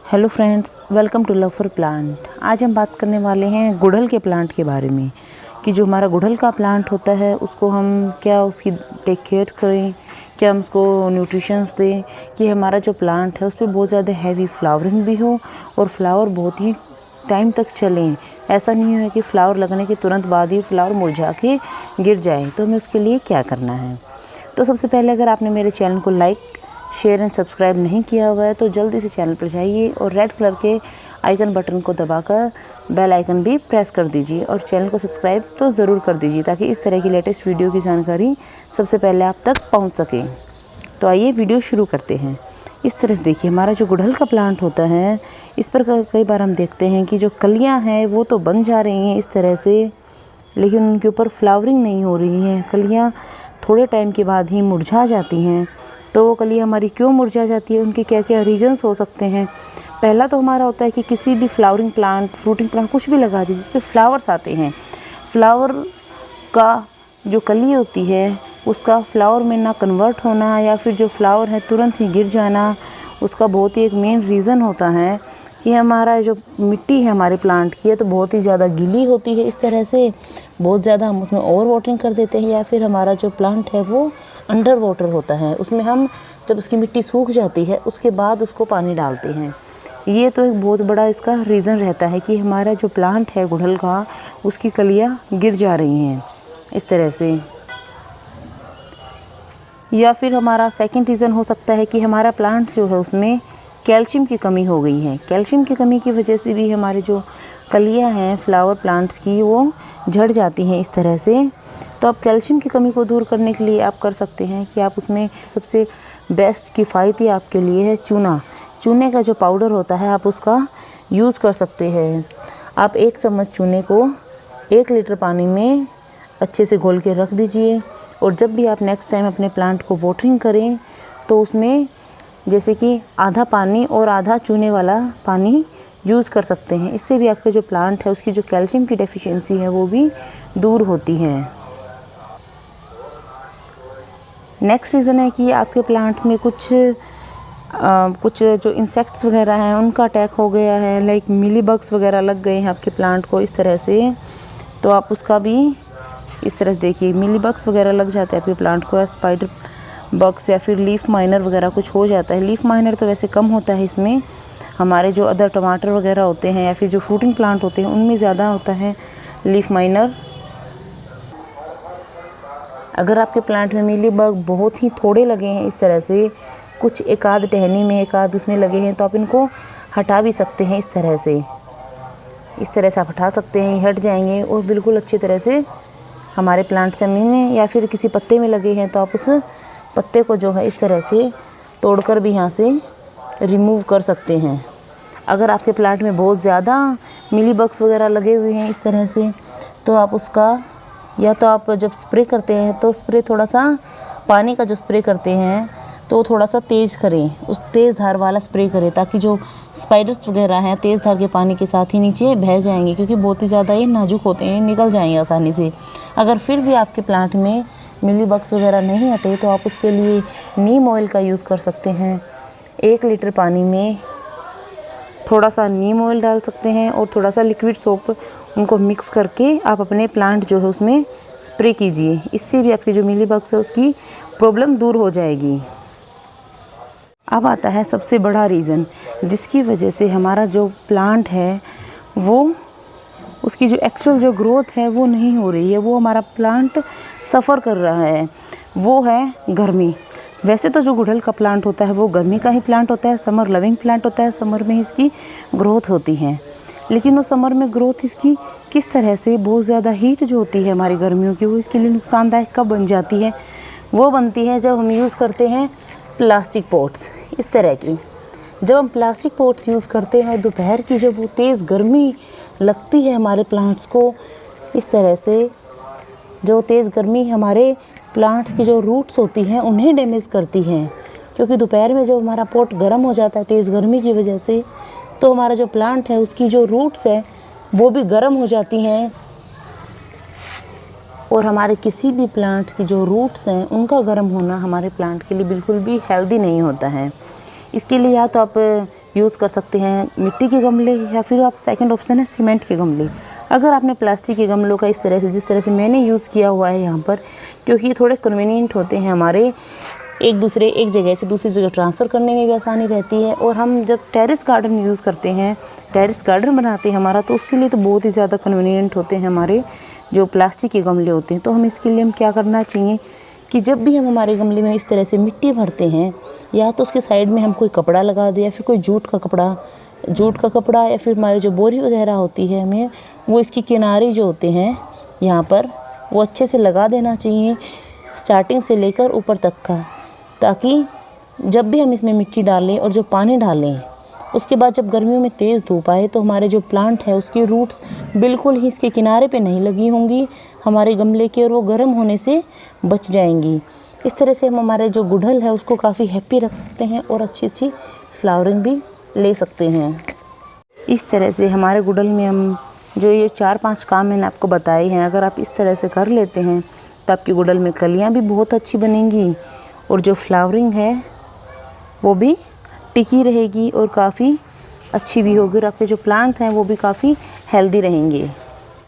Hello friends, welcome to love for plant. आज हम बात करने वाले हैं गुड़हल के प्लांट के बारे में कि जो हमारा गुड़हल का प्लांट होता है उसको हम क्या उसकी टेक केयर करें, क्या हम उसको न्यूट्रिशंस दें कि हमारा जो प्लांट है उस पर बहुत ज़्यादा हैवी फ्लावरिंग भी हो और फ्लावर बहुत ही टाइम तक चलें। ऐसा नहीं है कि फ्लावर लगने के तुरंत बाद ही फ्लावर मुरझा के गिर जाए। तो हमें उसके लिए क्या करना है? तो सबसे पहले अगर आपने मेरे चैनल को लाइक, शेयर एंड सब्सक्राइब नहीं किया हुआ है तो जल्दी से चैनल पर जाइए और रेड कलर के आइकन बटन को दबाकर बेल आइकन भी प्रेस कर दीजिए और चैनल को सब्सक्राइब तो ज़रूर कर दीजिए ताकि इस तरह की लेटेस्ट वीडियो की जानकारी सबसे पहले आप तक पहुंच सके। तो आइए वीडियो शुरू करते हैं। इस तरह से देखिए, हमारा जो गुड़हल का प्लांट होता है इस पर कई बार हम देखते हैं कि जो कलियाँ हैं वो तो बन जा रही हैं इस तरह से, लेकिन उनके ऊपर फ्लावरिंग नहीं हो रही हैं। कलियाँ थोड़े टाइम के बाद ही मुरझा जाती हैं। तो वो कलियाँ हमारी क्यों मुरझा जाती है, उनके क्या क्या रीजंस हो सकते हैं? पहला तो हमारा होता है कि किसी भी फ्लावरिंग प्लांट, फ्रूटिंग प्लांट कुछ भी लगा दीजिए जिस पे फ्लावर्स आते हैं, फ्लावर का जो कली होती है उसका फ्लावर में ना कन्वर्ट होना या फिर जो फ्लावर है तुरंत ही गिर जाना, उसका बहुत ही एक मेन रीज़न होता है कि हमारा जो मिट्टी है हमारे प्लांट की है तो बहुत ही ज़्यादा गीली होती है। इस तरह से बहुत ज़्यादा हम उसमें ओवर वाटरिंग कर देते हैं या फिर हमारा जो प्लांट है वो अंडर वाटर होता है। उसमें हम जब उसकी मिट्टी सूख जाती है उसके बाद उसको पानी डालते हैं। ये तो एक बहुत बड़ा इसका रीज़न रहता है कि हमारा जो प्लांट है गुड़हल का उसकी कलियाँ गिर जा रही हैं इस तरह से। या फिर हमारा सेकंड रीज़न हो सकता है कि हमारा प्लांट जो है उसमें कैल्शियम की कमी हो गई है। कैल्शियम की कमी की वजह से भी हमारे जो कलियां हैं फ्लावर प्लांट्स की वो झड़ जाती हैं इस तरह से। तो आप कैल्शियम की कमी को दूर करने के लिए आप कर सकते हैं कि आप उसमें सबसे बेस्ट किफ़ायती आपके लिए है चूना। चूने का जो पाउडर होता है आप उसका यूज़ कर सकते हैं। आप 1 चम्मच चूने को 1 लीटर पानी में अच्छे से घोल के रख दीजिए और जब भी आप नेक्स्ट टाइम अपने प्लांट को वाटरिंग करें तो उसमें जैसे कि आधा पानी और आधा चूने वाला पानी यूज़ कर सकते हैं। इससे भी आपका जो प्लांट है उसकी जो कैल्शियम की डेफिशिएंसी है वो भी दूर होती है। नेक्स्ट रीज़न है कि आपके प्लांट्स में कुछ जो इंसेक्ट्स वगैरह हैं उनका अटैक हो गया है, लाइक मिली बग्स वगैरह लग गए हैं आपके प्लांट को इस तरह से। तो आप उसका भी इस तरह से देखिए, मिली बग्स वगैरह लग जाते हैं आपके प्लांट को, स्पाइडर बग्स या फिर लीफ माइनर वगैरह कुछ हो जाता है। लीफ माइनर तो वैसे कम होता है इसमें, हमारे जो अदर टमाटर वगैरह होते हैं या फिर जो फ्रूटिंग प्लांट होते हैं उनमें ज़्यादा होता है लीफ माइनर। अगर आपके प्लांट में मिली बग बहुत ही थोड़े लगे हैं इस तरह से, कुछ एक आध टहनी में एक आध उसमें लगे हैं तो आप इनको हटा भी सकते हैं इस तरह से। इस तरह से आप हटा सकते हैं, हट जाएंगे और बिल्कुल अच्छी तरह से हमारे प्लांट से में या फिर किसी पत्ते में लगे हैं तो आप उस पत्ते को जो है इस तरह से तोड़कर भी यहाँ से रिमूव कर सकते हैं। अगर आपके प्लांट में बहुत ज़्यादा मिली बग्स वगैरह लगे हुए हैं इस तरह से तो आप उसका या तो आप जब स्प्रे करते हैं तो स्प्रे थोड़ा सा पानी का जो स्प्रे करते हैं तो थोड़ा सा तेज़ करें, उस तेज़ धार वाला स्प्रे करें ताकि जो स्पाइडर्स वगैरह हैं तेज़ धार के पानी के साथ ही नीचे बह जाएंगे क्योंकि बहुत ही ज़्यादा ये नाजुक होते हैं, निकल जाएंगे आसानी से। अगर फिर भी आपके प्लांट में मिली बग्स वगैरह नहीं हटे तो आप उसके लिए नीम ऑयल का यूज़ कर सकते हैं। 1 लीटर पानी में थोड़ा सा नीम ऑयल डाल सकते हैं और थोड़ा सा लिक्विड सोप, उनको मिक्स करके आप अपने प्लांट जो है उसमें स्प्रे कीजिए। इससे भी आपकी जो मिली बग्स है उसकी प्रॉब्लम दूर हो जाएगी। अब आता है सबसे बड़ा रीज़न जिसकी वजह से हमारा जो प्लांट है वो उसकी जो एक्चुअल जो ग्रोथ है वो नहीं हो रही है, वो हमारा प्लांट सफ़र कर रहा है, वो है गर्मी। वैसे तो जो गुड़हल का प्लांट होता है वो गर्मी का ही प्लांट होता है, समर लविंग प्लांट होता है, समर में इसकी ग्रोथ होती है। लेकिन वो समर में ग्रोथ इसकी किस तरह से, बहुत ज़्यादा हीट जो होती है हमारी गर्मियों की वो इसके लिए नुकसानदायक कब बन जाती है? वो बनती है जब हम यूज़ करते हैं प्लास्टिक पॉट्स इस तरह की। जब हम प्लास्टिक पॉट्स यूज़ करते हैं दोपहर की जब वो तेज़ गर्मी लगती है हमारे प्लांट्स को इस तरह से, जो तेज़ गर्मी हमारे प्लांट्स की जो रूट्स होती हैं उन्हें डैमेज करती हैं क्योंकि दोपहर में जब हमारा पॉट गर्म हो जाता है तेज़ गर्मी की वजह से तो हमारा जो प्लांट है उसकी जो रूट्स है वो भी गर्म हो जाती हैं और हमारे किसी भी प्लांट्स की जो रूट्स हैं उनका गर्म होना हमारे प्लांट के लिए बिल्कुल भी हेल्दी नहीं होता है। इसके लिए या तो आप यूज़ कर सकते हैं मिट्टी के गमले, या फिर आप सेकंड ऑप्शन है सीमेंट के गमले। अगर आपने प्लास्टिक के गमलों का इस तरह से, जिस तरह से मैंने यूज़ किया हुआ है यहाँ पर, क्योंकि ये थोड़े कन्वीनियंट होते हैं हमारे, एक जगह से दूसरी जगह ट्रांसफ़र करने में भी आसानी रहती है। और हम जब टेरेस गार्डन यूज़ करते हैं, टेरेस गार्डन बनाते हैं हमारा, तो उसके लिए तो बहुत ही ज़्यादा कन्वीनियंट होते हैं हमारे जो प्लास्टिक के गमले होते हैं। तो हम इसके लिए हम क्या करना चाहिए कि जब भी हम हमारे गमले में इस तरह से मिट्टी भरते हैं, या तो उसके साइड में हम कोई कपड़ा लगा दें, या फिर कोई जूट का कपड़ा, या फिर हमारी जो बोरी वगैरह होती है हमें वो इसके किनारे जो होते हैं यहाँ पर वो अच्छे से लगा देना चाहिए, स्टार्टिंग से लेकर ऊपर तक का, ताकि जब भी हम इसमें मिट्टी डालें और जो पानी डालें, उसके बाद जब गर्मियों में तेज़ धूप आए तो हमारे जो प्लांट है उसकी रूट्स बिल्कुल ही इसके किनारे पे नहीं लगी होंगी हमारे गमले के, और वो गर्म होने से बच जाएंगी। इस तरह से हम हमारे जो गुड़हल है उसको काफ़ी हैप्पी रख सकते हैं और अच्छी फ्लावरिंग भी ले सकते हैं। इस तरह से हमारे गुड़हल में हम जो ये 4-5 काम मैंने आपको बताए हैं, अगर आप इस तरह से कर लेते हैं तो आपके गुड़हल में कलियाँ भी बहुत अच्छी बनेंगी, और जो फ्लावरिंग है वो भी टिकी रहेगी और काफ़ी अच्छी भी होगी, और आपके जो प्लांट हैं वो भी काफ़ी हेल्दी रहेंगे।